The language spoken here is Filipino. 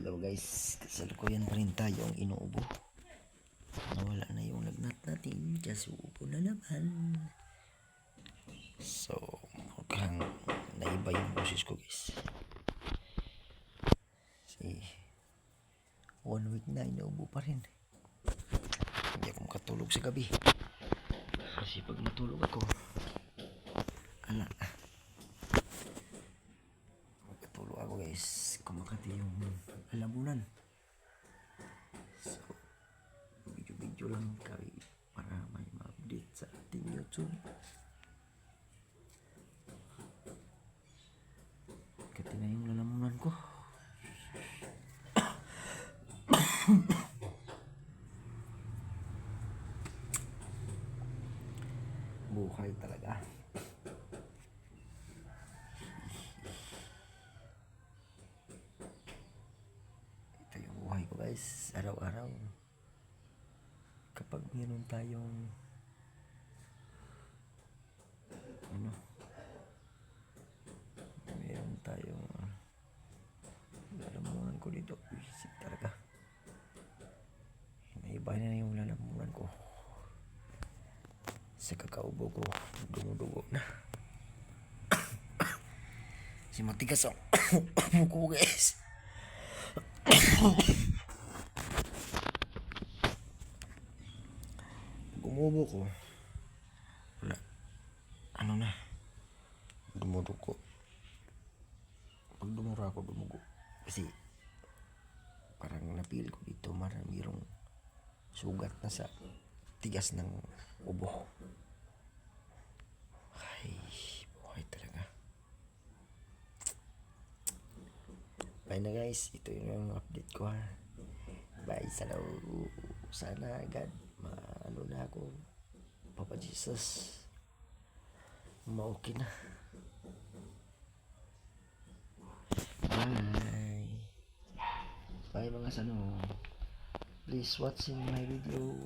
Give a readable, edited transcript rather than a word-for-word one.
Hello guys, kasalukuyan pa rin tayong inuubo. Nawala na yung lagnat natin, just uubo na naman. So, mukhang naiba yung boses ko guys. Kasi 1 week na inuubo pa rin. Hindi ako makatulog sa gabi. Kasi pag matulog ako, makatulog ako guys, kumakati yung alamunan. So, video lang kami para may ma-update sa ating YouTube. Kati na yung lalamunan ko. Buhay talaga. Ito yung buhay ko guys, araw-araw. Kapag meron tayong lalamunan ko dito, isip talaga. Naiba na yung lalamunan ko. Sa kakaubo ko, dumudugo na. Si matigas ang ko guys. Gumubo ko. Wala. Ano na? Dumudugo. Pag dumura ako, dumugo. Kasi parang napil ko dito, mayroong sugat na sa tigas ng ubo. Ay, buhay talaga. Bye na guys, ito yung update ko ha. Bye, sana agad maano na ako, Papa Jesus, ma-okay na. Bye mga sano, please watching my video.